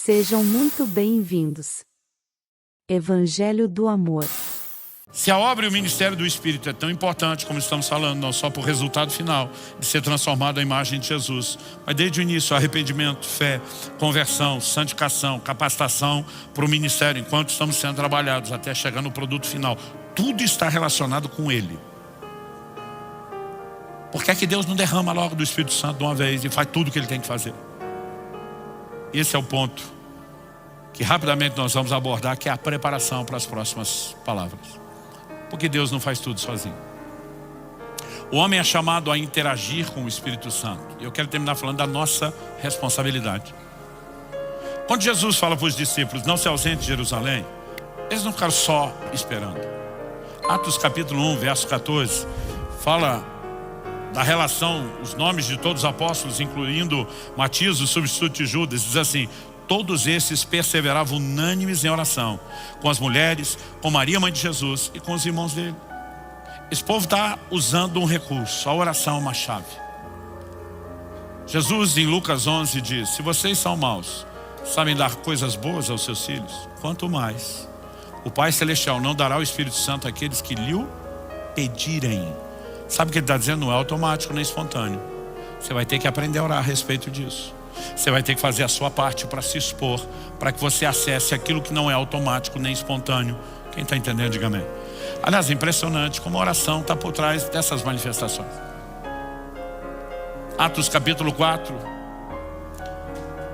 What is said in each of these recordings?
Sejam muito bem-vindos. Evangelho do Amor. Se a obra e o ministério do Espírito é tão importante como estamos falando, não só por resultado final de ser transformado à imagem de Jesus, mas desde o início, arrependimento, fé, conversão, santificação, capacitação para o ministério, enquanto estamos sendo trabalhados até chegar no produto final, tudo está relacionado com Ele. Por que é que Deus não derrama logo do Espírito Santo de uma vez e faz tudo o que Ele tem que fazer? Esse é o ponto que rapidamente nós vamos abordar, que é a preparação para as próximas palavras. Porque Deus não faz tudo sozinho. O homem é chamado a interagir com o Espírito Santo. E eu quero terminar falando da nossa responsabilidade. Quando Jesus fala para os discípulos, não se ausente de Jerusalém, eles não ficaram só esperando. Atos capítulo 1, verso 14, fala da relação, os nomes de todos os apóstolos, incluindo Matias, o substituto de Judas, diz assim: todos esses perseveravam unânimes em oração, com as mulheres, com Maria, mãe de Jesus, e com os irmãos dele. Esse povo está usando um recurso, a oração é uma chave. Jesus, em Lucas 11, diz: se vocês são maus, sabem dar coisas boas aos seus filhos, quanto mais o Pai Celestial não dará o Espírito Santo àqueles que lhe o pedirem. Sabe o que ele está dizendo? Não é automático nem espontâneo. Você vai ter que aprender a orar a respeito disso. Você vai ter que fazer a sua parte para se expor, para que você acesse aquilo que não é automático nem espontâneo. Quem está entendendo, diga amém. Aliás, é impressionante como a oração está por trás dessas manifestações. Atos capítulo 4.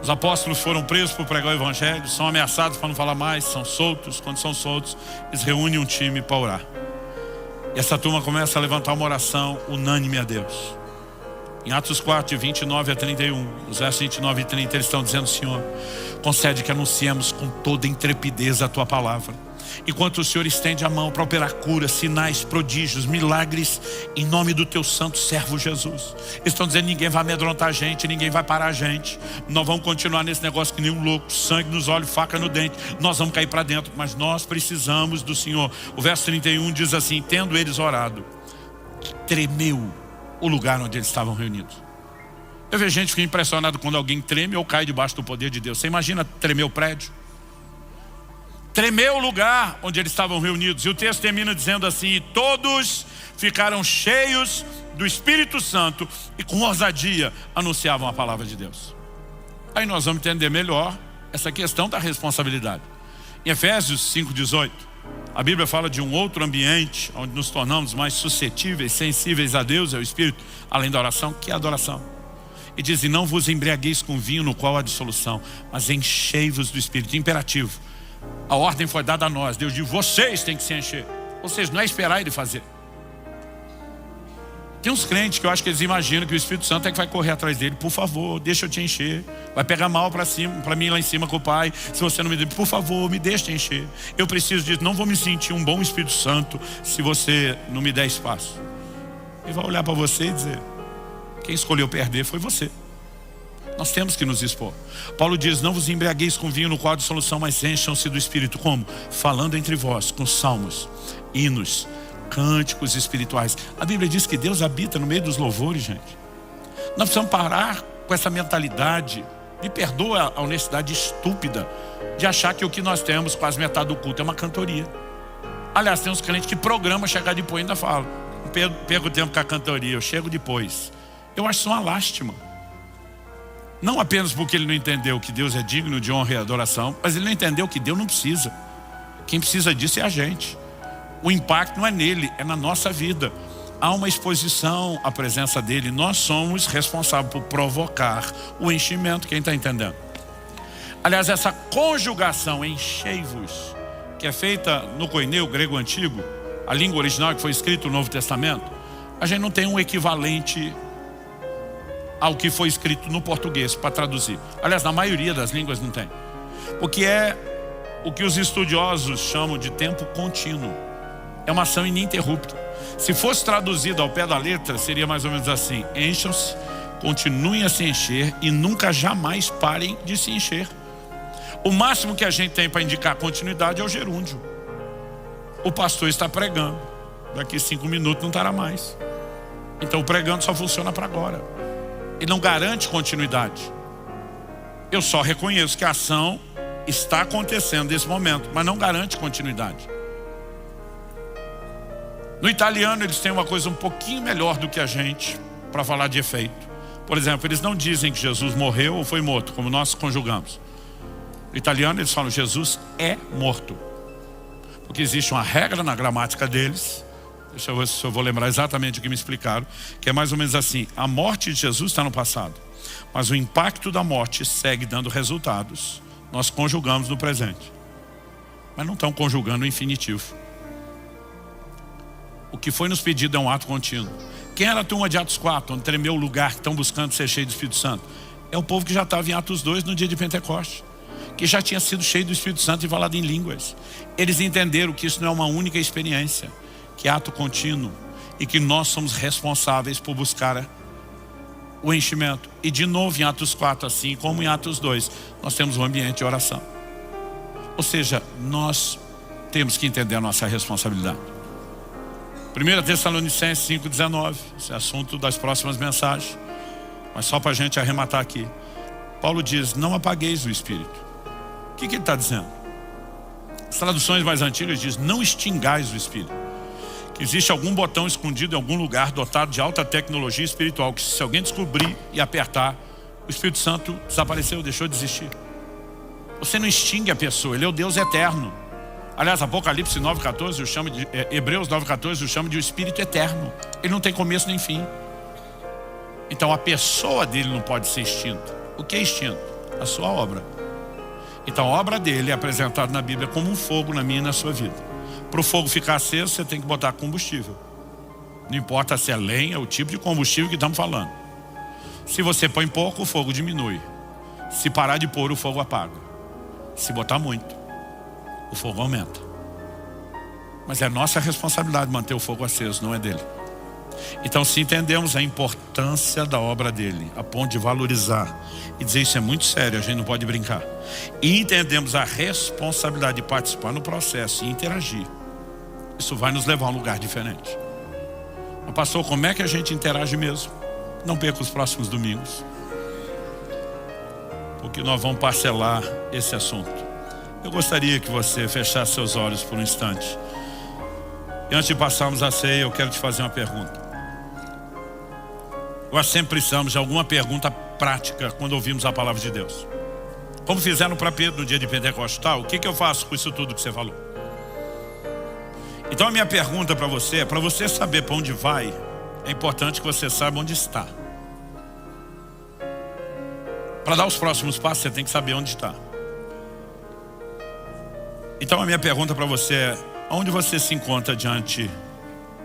Os apóstolos foram presos por pregar o evangelho, são ameaçados para não falar mais, são soltos. Quando são soltos, eles reúnem um time para orar. E essa turma começa a levantar uma oração unânime a Deus. Em Atos 4, de 29 a 31, os versos 29 e 30, eles estão dizendo: Senhor, concede que anunciemos com toda intrepidez a Tua palavra, enquanto o Senhor estende a mão para operar curas, sinais, prodígios, milagres, em nome do Teu santo servo Jesus. Eles estão dizendo: ninguém vai amedrontar a gente, ninguém vai parar a gente, nós vamos continuar nesse negócio que nem um louco, sangue nos olhos, faca no dente, nós vamos cair para dentro, mas nós precisamos do Senhor. O verso 31 diz assim: tendo eles orado, tremeu o lugar onde eles estavam reunidos. Eu vejo gente que fica impressionado quando alguém treme ou cai debaixo do poder de Deus. Você imagina tremer o prédio? Tremeu o lugar onde eles estavam reunidos. E o texto termina dizendo assim: e todos ficaram cheios do Espírito Santo e com ousadia anunciavam a palavra de Deus. Aí nós vamos entender melhor essa questão da responsabilidade. Em Efésios 5,18, a Bíblia fala de um outro ambiente onde nos tornamos mais suscetíveis, sensíveis a Deus e ao Espírito, além da oração, que é a adoração. E diz: e não vos embriagueis com vinho no qual há dissolução, mas enchei-vos do Espírito. Imperativo. A ordem foi dada a nós. Deus diz: vocês têm que se encher. Ou seja, não é esperar Ele fazer. Tem uns crentes que eu acho que eles imaginam que o Espírito Santo é que vai correr atrás dele. Por favor, deixa eu te encher. Vai pegar mal para mim lá em cima com o Pai. Se você não me der, por favor, me deixa te encher. Eu preciso disso. Não vou me sentir um bom Espírito Santo se você não me der espaço. Ele vai olhar para você e dizer: quem escolheu perder foi você. Nós temos que nos expor. Paulo diz: não vos embriagueis com vinho no qual há dissolução, mas encham-se do Espírito. Como? Falando entre vós com salmos, hinos, cânticos espirituais. A Bíblia diz que Deus habita no meio dos louvores, gente. Nós precisamos parar com essa mentalidade, me perdoa a honestidade estúpida, de achar que o que nós temos, quase metade do culto, é uma cantoria. Aliás, tem uns crentes que programam chegar depois e ainda falam: perco tempo com a cantoria, eu chego depois. Eu acho isso uma lástima. Não apenas porque ele não entendeu que Deus é digno de honra e adoração, mas ele não entendeu que Deus não precisa. Quem precisa disso é a gente. O impacto não é nele, é na nossa vida. Há uma exposição à presença dele. Nós somos responsáveis por provocar o enchimento. Quem está entendendo? Aliás, essa conjugação enchei-vos, que é feita no koineu grego antigo, a língua original que foi escrito no Novo Testamento, a gente não tem um equivalente ao que foi escrito no português para traduzir. Aliás, na maioria das línguas não tem. Porque é o que os estudiosos chamam de tempo contínuo. É uma ação ininterrupta. Se fosse traduzido ao pé da letra, seria mais ou menos assim: encham-se, continuem a se encher e nunca jamais parem de se encher. O máximo que a gente tem para indicar continuidade é o gerúndio. O pastor está pregando, daqui 5 minutos não estará mais. Então o pregando só funciona para agora. Ele não garante continuidade. Eu só reconheço que a ação está acontecendo nesse momento, mas não garante continuidade. No italiano eles têm uma coisa um pouquinho melhor do que a gente para falar de efeito. Por exemplo, eles não dizem que Jesus morreu ou foi morto, como nós conjugamos. No italiano eles falam Jesus é morto. Porque existe uma regra na gramática deles, deixa eu ver se eu vou lembrar exatamente o que me explicaram, que é mais ou menos assim: a morte de Jesus está no passado, mas o impacto da morte segue dando resultados. Nós conjugamos no presente, mas não estão conjugando o infinitivo. O que foi nos pedido é um ato contínuo. Quem era a turma de Atos 4, onde tremeu o lugar, que estão buscando ser cheio do Espírito Santo? É o povo que já estava em Atos 2 no dia de Pentecostes, que já tinha sido cheio do Espírito Santo e falado em línguas. Eles entenderam que isso não é uma única experiência, que é ato contínuo, e que nós somos responsáveis por buscar o enchimento. E de novo em Atos 4, assim como em Atos 2, nós temos um ambiente de oração. Ou seja, nós temos que entender a nossa responsabilidade. 1 Tessalonicenses 5,19, esse é assunto das próximas mensagens, mas só para a gente arrematar aqui. Paulo diz: não apagueis o Espírito. O que ele está dizendo? As traduções mais antigas dizem: não extingais o Espírito. Que existe algum botão escondido em algum lugar dotado de alta tecnologia espiritual, que se alguém descobrir e apertar, o Espírito Santo desapareceu, deixou de existir. Você não extingue a pessoa, ele é o Deus eterno. Aliás, Apocalipse 9,14 eu chamo de Hebreus 9,14 eu chamo de o Espírito eterno. Ele não tem começo nem fim. Então a pessoa dele não pode ser extinta. O que é extinto? A sua obra. Então a obra dele é apresentada na Bíblia como um fogo na minha e na sua vida. Para o fogo ficar aceso, você tem que botar combustível. Não importa se é lenha, o tipo de combustível que estamos falando. Se você põe pouco, o fogo diminui. Se parar de pôr, o fogo apaga. Se botar muito, o fogo aumenta. Mas é nossa responsabilidade manter o fogo aceso, não é dele. Então, se entendemos a importância da obra dele, a ponto de valorizar e dizer isso é muito sério, a gente não pode brincar, e entendemos a responsabilidade de participar no processo e interagir, isso vai nos levar a um lugar diferente. Mas, pastor, como é que a gente interage mesmo? Não perca os próximos domingos, porque nós vamos parcelar esse assunto. Eu gostaria que você fechasse seus olhos por um instante. E antes de passarmos a ceia, eu quero te fazer uma pergunta. Nós sempre precisamos de alguma pergunta prática quando ouvimos a palavra de Deus. Como fizeram para Pedro no dia de Pentecostes, o que eu faço com isso tudo que você falou? Então a minha pergunta para você é: para você saber para onde vai, é importante que você saiba onde está. Para dar os próximos passos, você tem que saber onde está. Então a minha pergunta para você é: onde você se encontra diante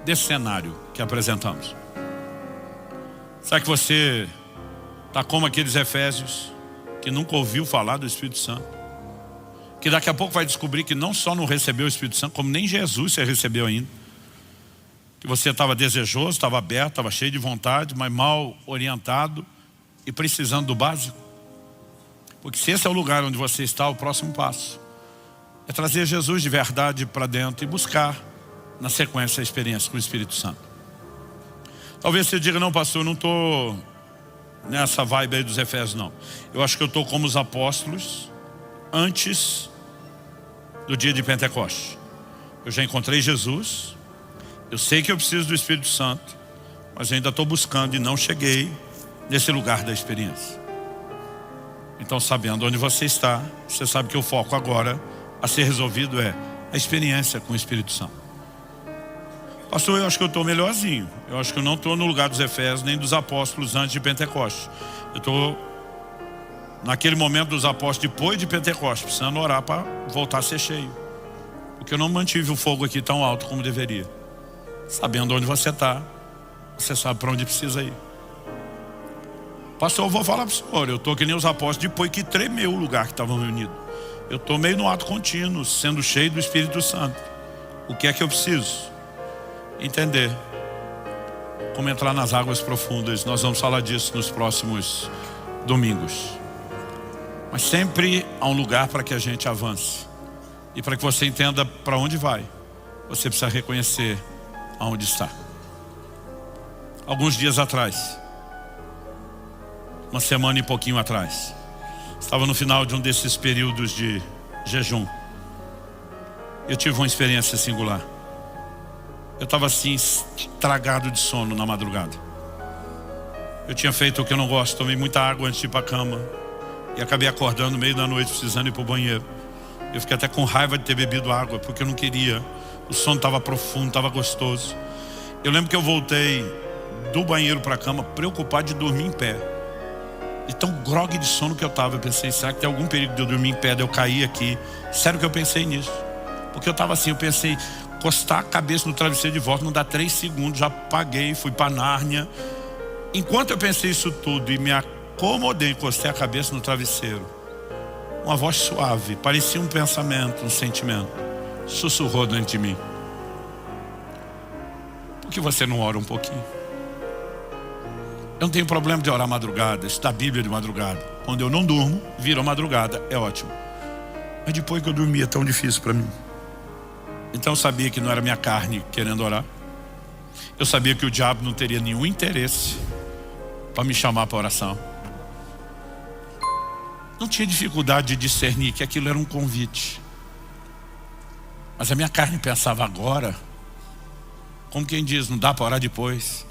desse cenário que apresentamos? Será que você está como aqueles efésios que nunca ouviu falar do Espírito Santo? Que daqui a pouco vai descobrir que não só não recebeu o Espírito Santo, como nem Jesus você recebeu ainda. Que você estava desejoso, estava aberto, estava cheio de vontade, mas mal orientado e precisando do básico. Porque se esse é o lugar onde você está, o próximo passo é trazer Jesus de verdade para dentro e buscar, na sequência, a experiência com o Espírito Santo. Talvez você diga: não, pastor, eu não estou nessa vibe aí dos Efésios, não. Eu acho que eu estou como os apóstolos antes do dia de Pentecostes. Eu já encontrei Jesus, eu sei que eu preciso do Espírito Santo, mas ainda estou buscando e não cheguei nesse lugar da experiência. Então, sabendo onde você está, você sabe que o foco agora a ser resolvido é a experiência com o Espírito Santo. Pastor, eu acho que eu estou melhorzinho. Eu acho que eu não estou no lugar dos Efésios nem dos apóstolos antes de Pentecostes. Eu estou naquele momento dos apóstolos depois de Pentecostes, precisando orar para voltar a ser cheio. Porque eu não mantive o fogo aqui tão alto como deveria. Sabendo onde você está, você sabe para onde precisa ir. Pastor, eu vou falar para o senhor, eu estou que nem os apóstolos depois que tremeu o lugar que estavam reunidos. Eu estou meio no ato contínuo, sendo cheio do Espírito Santo. O que é que eu preciso? Entender como entrar nas águas profundas. Nós vamos falar disso nos próximos domingos. Mas sempre há um lugar para que a gente avance. E para que você entenda para onde vai, você precisa reconhecer aonde está. Alguns dias atrás, uma semana e pouquinho atrás, Estava no final de um desses períodos de jejum. Eu tive uma experiência singular. Eu estava assim, estragado de sono na madrugada. Eu tinha feito o que eu não gosto, tomei muita água antes de ir para a cama. E acabei acordando no meio da noite, precisando ir para o banheiro. Eu fiquei até com raiva de ter bebido água, porque eu não queria. O sono estava profundo, estava gostoso. Eu lembro que eu voltei do banheiro para a cama, preocupado de dormir em pé. E tão grogue de sono que eu estava. Eu pensei, será que tem algum perigo de eu dormir em pé, de eu cair aqui? Sério que eu pensei nisso. Porque eu estava assim, eu pensei, encostar a cabeça no travesseiro de volta, não dá 3 segundos, já apaguei, fui para Nárnia. Enquanto eu pensei isso tudo e me acomodei, encostei a cabeça no travesseiro, uma voz suave, parecia um pensamento, um sentimento, sussurrou dentro de mim: por que você não ora um pouquinho? Eu não tenho problema de orar madrugada, estudar a Bíblia de madrugada. Quando eu não durmo, vira madrugada, é ótimo. Mas depois que eu dormia, é tão difícil para mim. Então eu sabia que não era minha carne querendo orar. Eu sabia que o diabo não teria nenhum interesse para me chamar para oração. Não tinha dificuldade de discernir que aquilo era um convite. Mas a minha carne pensava agora, como quem diz, não dá para orar depois.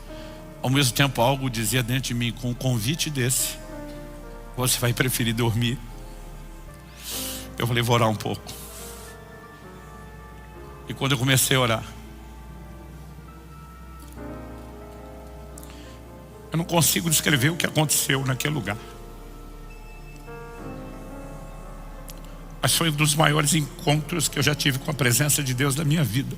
Ao mesmo tempo algo dizia dentro de mim, com um convite desse, você vai preferir dormir. Eu falei, vou orar um pouco. E quando eu comecei a orar, eu não consigo descrever o que aconteceu naquele lugar. Mas foi um dos maiores encontros que eu já tive com a presença de Deus na minha vida.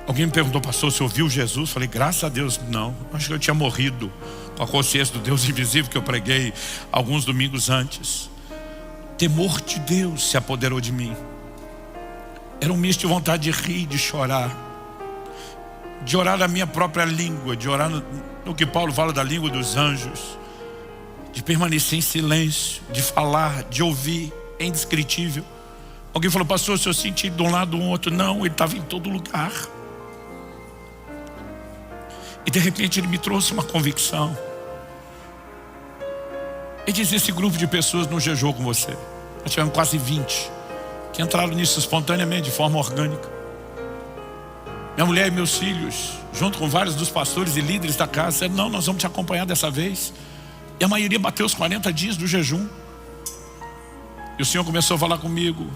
Alguém me perguntou, pastor, você ouviu Jesus? Falei, graças a Deus, não. Acho que eu tinha morrido com a consciência do Deus invisível que eu preguei alguns domingos antes. Temor de Deus se apoderou de mim. Era um misto de vontade de rir, de chorar, de orar na minha própria língua, de orar no que Paulo fala da língua dos anjos, de permanecer em silêncio, de falar, de ouvir, é indescritível. Alguém falou, pastor, se eu senti de um lado ou do outro, não, ele estava em todo lugar. E de repente ele me trouxe uma convicção. Ele diz, esse grupo de pessoas não jejuou com você. Nós tivemos quase 20 que entraram nisso espontaneamente, de forma orgânica. Minha mulher e meus filhos, junto com vários dos pastores e líderes da casa, disseram, não, nós vamos te acompanhar dessa vez. E a maioria bateu os 40 dias do jejum. E o Senhor começou a falar comigo.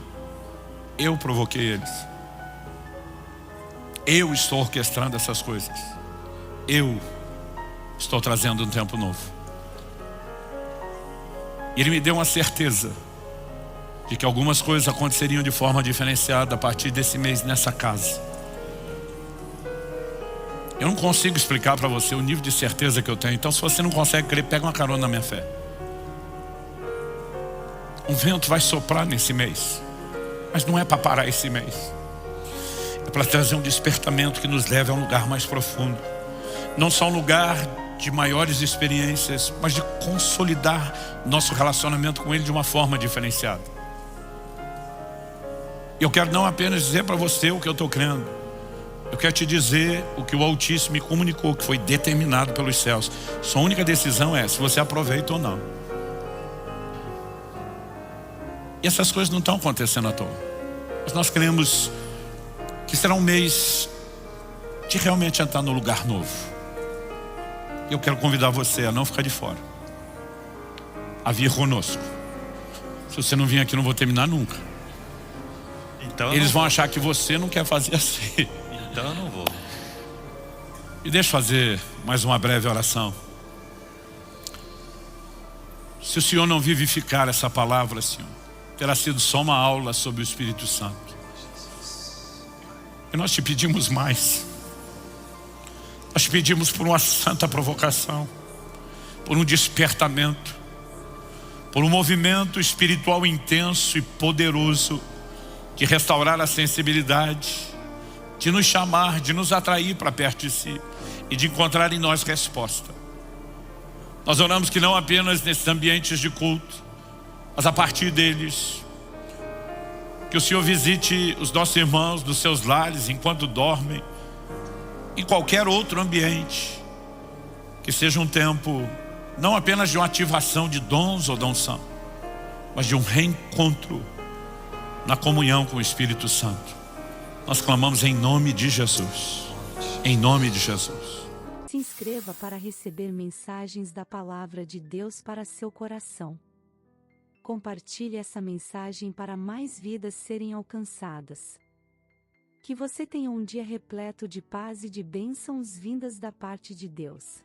Eu provoquei eles. Eu estou orquestrando essas coisas. Eu estou trazendo um tempo novo. E Ele me deu uma certeza de que algumas coisas aconteceriam de forma diferenciada a partir desse mês nessa casa. Eu não consigo explicar para você o nível de certeza que eu tenho. Então, se você não consegue crer, pega uma carona na minha fé. Um vento vai soprar nesse mês, mas não é para parar esse mês. É para trazer um despertamento que nos leve a um lugar mais profundo. Não só um lugar de maiores experiências, mas de consolidar nosso relacionamento com Ele de uma forma diferenciada. E eu quero não apenas dizer para você o que eu estou crendo. Eu quero te dizer o que o Altíssimo me comunicou, que foi determinado pelos céus. Sua única decisão é se você aproveita ou não. E essas coisas não estão acontecendo à toa. Mas nós queremos que será um mês de realmente entrar no lugar novo. Eu quero convidar você a não ficar de fora, a vir conosco. Se você não vir aqui, não vou terminar nunca. Então eles vão achar que você não quer fazer assim. Então eu não vou. E deixa eu fazer mais uma breve oração. Se o Senhor não vivificar essa palavra, Senhor, terá sido só uma aula sobre o Espírito Santo. E nós te pedimos mais. Nós te pedimos por uma santa provocação, por um despertamento, por um movimento espiritual intenso e poderoso de restaurar a sensibilidade, de nos chamar, de nos atrair para perto de si e de encontrar em nós resposta. Nós oramos que não apenas nesses ambientes de culto, mas a partir deles, que o Senhor visite os nossos irmãos nos seus lares enquanto dormem, em qualquer outro ambiente, que seja um tempo não apenas de uma ativação de dons ou da unção, mas de um reencontro na comunhão com o Espírito Santo. Nós clamamos em nome de Jesus. Em nome de Jesus. Se inscreva para receber mensagens da Palavra de Deus para seu coração. Compartilhe essa mensagem para mais vidas serem alcançadas. Que você tenha um dia repleto de paz e de bênçãos vindas da parte de Deus.